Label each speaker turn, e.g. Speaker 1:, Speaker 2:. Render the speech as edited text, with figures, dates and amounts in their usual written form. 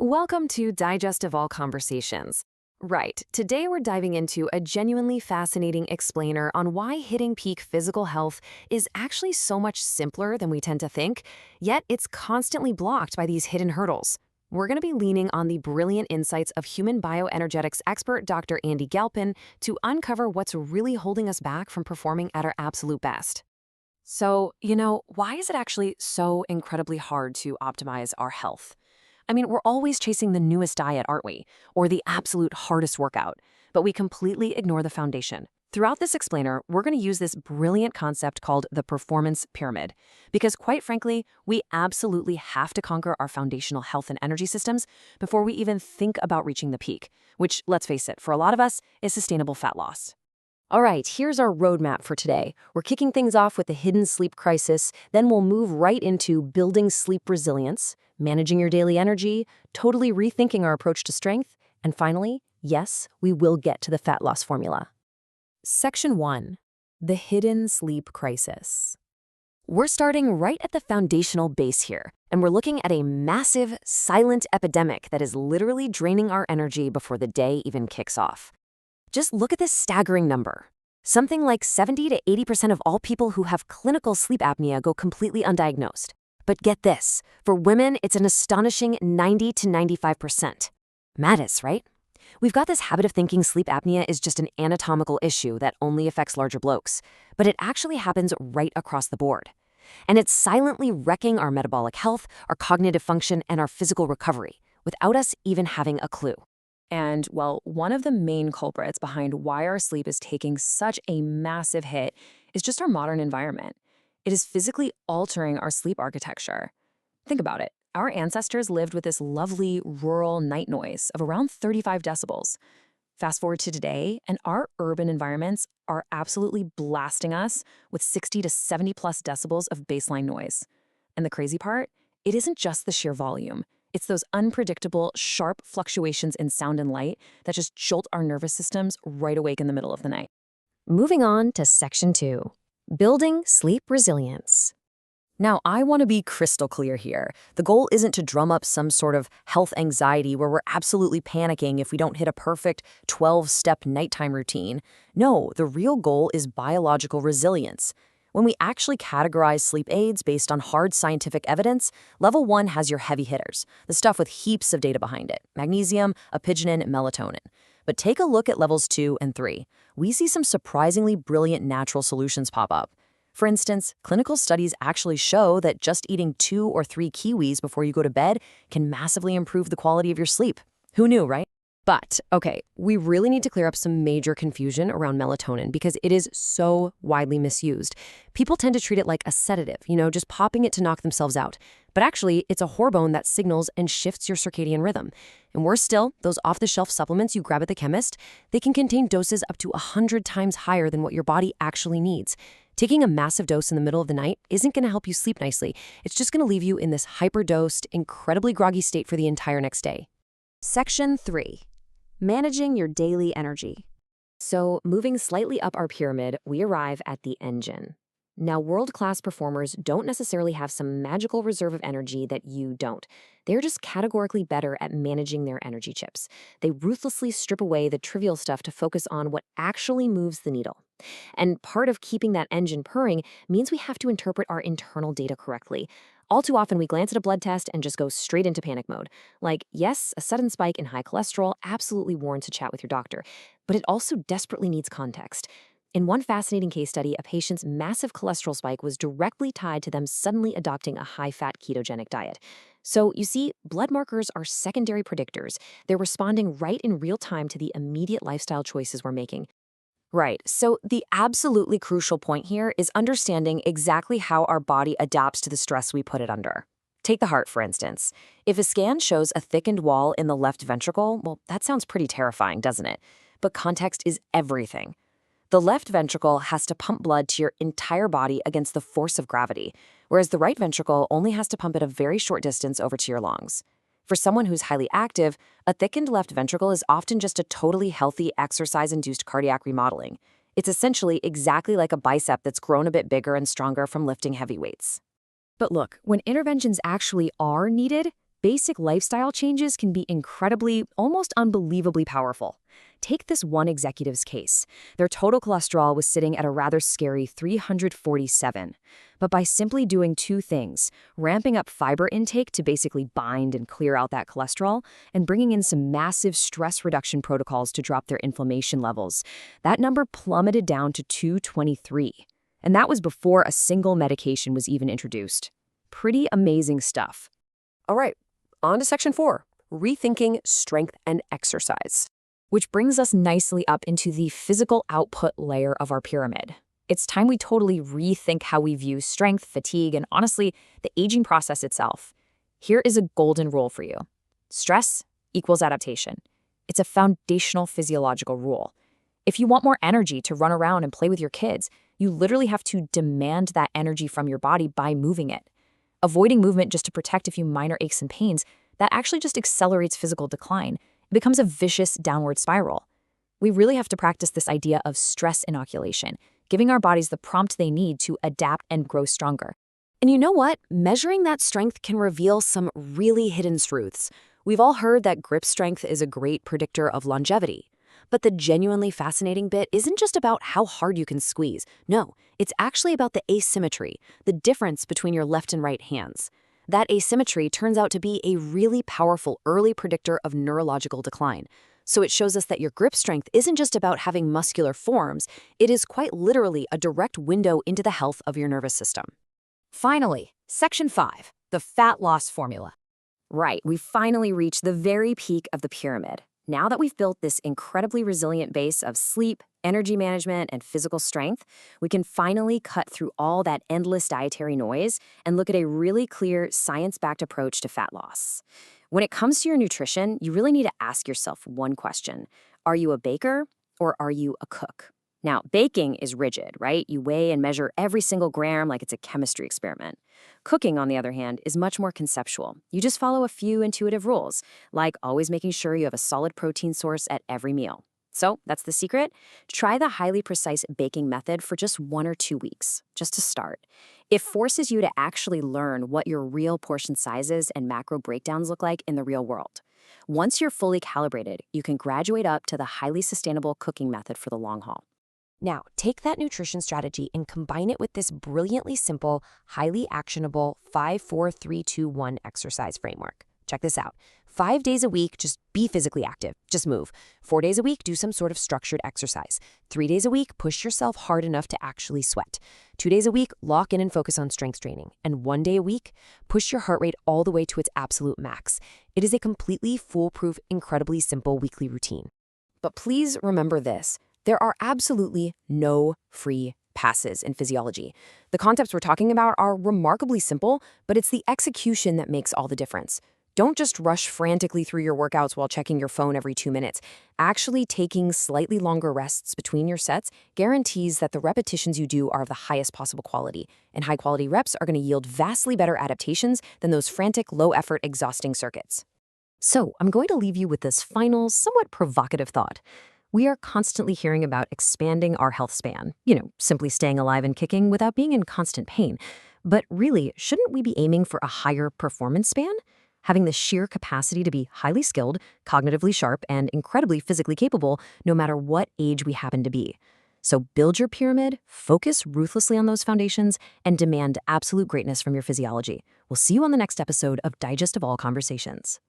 Speaker 1: Welcome to Digest of All Conversations. Right, today we're diving into a genuinely fascinating explainer on why hitting peak physical health is actually so much simpler than we tend to think, yet it's constantly blocked by these hidden hurdles. We're going to be leaning on the brilliant insights of human bioenergetics expert Dr. Andy Galpin to uncover what's really holding us back from performing at our absolute best. So, why is it actually so incredibly hard to optimize our health? I mean, we're always chasing the newest diet, aren't we? Or the absolute hardest workout, but we completely ignore the foundation. Throughout this explainer, we're going to use this brilliant concept called the performance pyramid, because quite frankly, we absolutely have to conquer our foundational health and energy systems before we even think about reaching the peak, which, let's face it, for a lot of us, is sustainable fat loss. All right, here's our roadmap for today. We're kicking things off with the hidden sleep crisis, then we'll move right into building sleep resilience, managing your daily energy, totally rethinking our approach to strength, and finally, yes, we will get to the fat loss formula. Section 1. The hidden sleep crisis. We're starting right at the foundational base here, and we're looking at a massive, silent epidemic that is literally draining our energy before the day even kicks off. Just look at this staggering number. Something like 70 to 80% of all people who have clinical sleep apnea go completely undiagnosed. But get this, for women, it's an astonishing 90 to 95%. Madness, right? We've got this habit of thinking sleep apnea is just an anatomical issue that only affects larger blokes, but it actually happens right across the board. And it's silently wrecking our metabolic health, our cognitive function, and our physical recovery, without us even having a clue. And, well, one of the main culprits behind why our sleep is taking such a massive hit is just our modern environment. It is physically altering our sleep architecture. Think about it. Our ancestors lived with this lovely rural night noise of around 35 decibels. Fast forward to today, and our urban environments are absolutely blasting us with 60 to 70 plus decibels of baseline noise. And the crazy part? It isn't just the sheer volume. It's those unpredictable, sharp fluctuations in sound and light that just jolt our nervous systems right awake in the middle of the night. Moving on to Section 2. Building sleep resilience. Now, I want to be crystal clear here. The goal isn't to drum up some sort of health anxiety where we're absolutely panicking if we don't hit a perfect 12-step nighttime routine. No, the real goal is biological resilience. When we actually categorize sleep aids based on hard scientific evidence, level 1 has your heavy hitters, the stuff with heaps of data behind it: magnesium, apigenin, melatonin. But take a look at levels 2 and 3. We see some surprisingly brilliant natural solutions pop up. For instance, clinical studies actually show that just eating 2 or 3 kiwis before you go to bed can massively improve the quality of your sleep. Who knew, right? But, okay, we really need to clear up some major confusion around melatonin because it is so widely misused. People tend to treat it like a sedative, just popping it to knock themselves out. But actually, it's a hormone that signals and shifts your circadian rhythm. And worse still, those off-the-shelf supplements you grab at the chemist, they can contain doses up to 100 times higher than what your body actually needs. Taking a massive dose in the middle of the night isn't going to help you sleep nicely. It's just going to leave you in this hyperdosed, incredibly groggy state for the entire next day. Section 3. Managing your daily energy. So, moving slightly up our pyramid, we arrive at the engine. Now, world-class performers don't necessarily have some magical reserve of energy that you don't. They're just categorically better at managing their energy chips. They ruthlessly strip away the trivial stuff to focus on what actually moves the needle. And part of keeping that engine purring means we have to interpret our internal data correctly. All too often, we glance at a blood test and just go straight into panic mode. Like, yes, a sudden spike in high cholesterol absolutely warrants a chat with your doctor, but it also desperately needs context. In one fascinating case study, a patient's massive cholesterol spike was directly tied to them suddenly adopting a high-fat ketogenic diet. So, you see, blood markers are secondary predictors. They're responding right in real time to the immediate lifestyle choices we're making. Right, so the absolutely crucial point here is understanding exactly how our body adapts to the stress we put it under. Take the heart, for instance. If a scan shows a thickened wall in the left ventricle, well, that sounds pretty terrifying, doesn't it? But context is everything. The left ventricle has to pump blood to your entire body against the force of gravity, whereas the right ventricle only has to pump it a very short distance over to your lungs. For someone who's highly active, a thickened left ventricle is often just a totally healthy exercise-induced cardiac remodeling. It's essentially exactly like a bicep that's grown a bit bigger and stronger from lifting heavy weights. But look, when interventions actually are needed, basic lifestyle changes can be incredibly, almost unbelievably powerful. Take this one executive's case. Their total cholesterol was sitting at a rather scary 347. But by simply doing two things, ramping up fiber intake to basically bind and clear out that cholesterol, and bringing in some massive stress reduction protocols to drop their inflammation levels, that number plummeted down to 223. And that was before a single medication was even introduced. Pretty amazing stuff.
Speaker 2: All right, on to section 4, rethinking strength and exercise.
Speaker 1: Which brings us nicely up into the physical output layer of our pyramid. It's time we totally rethink how we view strength, fatigue, and honestly, the aging process itself. Here is a golden rule for you. Stress equals adaptation. It's a foundational physiological rule. If you want more energy to run around and play with your kids, you literally have to demand that energy from your body by moving it. Avoiding movement just to protect a few minor aches and pains, that actually just accelerates physical decline. It becomes a vicious downward spiral. We really have to practice this idea of stress inoculation, giving our bodies the prompt they need to adapt and grow stronger. And you know what? Measuring that strength can reveal some really hidden truths. We've all heard that grip strength is a great predictor of longevity. But the genuinely fascinating bit isn't just about how hard you can squeeze. No, it's actually about the asymmetry, the difference between your left and right hands. That asymmetry turns out to be a really powerful early predictor of neurological decline. So it shows us that your grip strength isn't just about having muscular forms, it is quite literally a direct window into the health of your nervous system. Finally, section 5, the fat loss formula. Right, we've finally reached the very peak of the pyramid. Now that we've built this incredibly resilient base of sleep, energy management, and physical strength, we can finally cut through all that endless dietary noise and look at a really clear, science-backed approach to fat loss. When it comes to your nutrition, you really need to ask yourself one question. Are you a baker or are you a cook? Now, baking is rigid, right? You weigh and measure every single gram like it's a chemistry experiment. Cooking, on the other hand, is much more conceptual. You just follow a few intuitive rules, like always making sure you have a solid protein source at every meal. So, that's the secret. Try the highly precise baking method for just 1 or 2 weeks, just to start. It forces you to actually learn what your real portion sizes and macro breakdowns look like in the real world. Once you're fully calibrated, you can graduate up to the highly sustainable cooking method for the long haul. Now, take that nutrition strategy and combine it with this brilliantly simple, highly actionable 5-4-3-2-1 exercise framework. Check this out. 5 days a week, just be physically active. Just move. 4 days a week, do some sort of structured exercise. 3 days a week, push yourself hard enough to actually sweat. 2 days a week, lock in and focus on strength training. And 1 day a week, push your heart rate all the way to its absolute max. It is a completely foolproof, incredibly simple weekly routine. But please remember this. There are absolutely no free passes in physiology. The concepts we're talking about are remarkably simple, but it's the execution that makes all the difference. Don't just rush frantically through your workouts while checking your phone every 2 minutes. Actually taking slightly longer rests between your sets guarantees that the repetitions you do are of the highest possible quality, and high-quality reps are going to yield vastly better adaptations than those frantic, low-effort, exhausting circuits. So, I'm going to leave you with this final, somewhat provocative thought. We are constantly hearing about expanding our health span, simply staying alive and kicking without being in constant pain. But really, shouldn't we be aiming for a higher performance span? Having the sheer capacity to be highly skilled, cognitively sharp, and incredibly physically capable no matter what age we happen to be. So build your pyramid, focus ruthlessly on those foundations, and demand absolute greatness from your physiology. We'll see you on the next episode of Digest of All Conversations.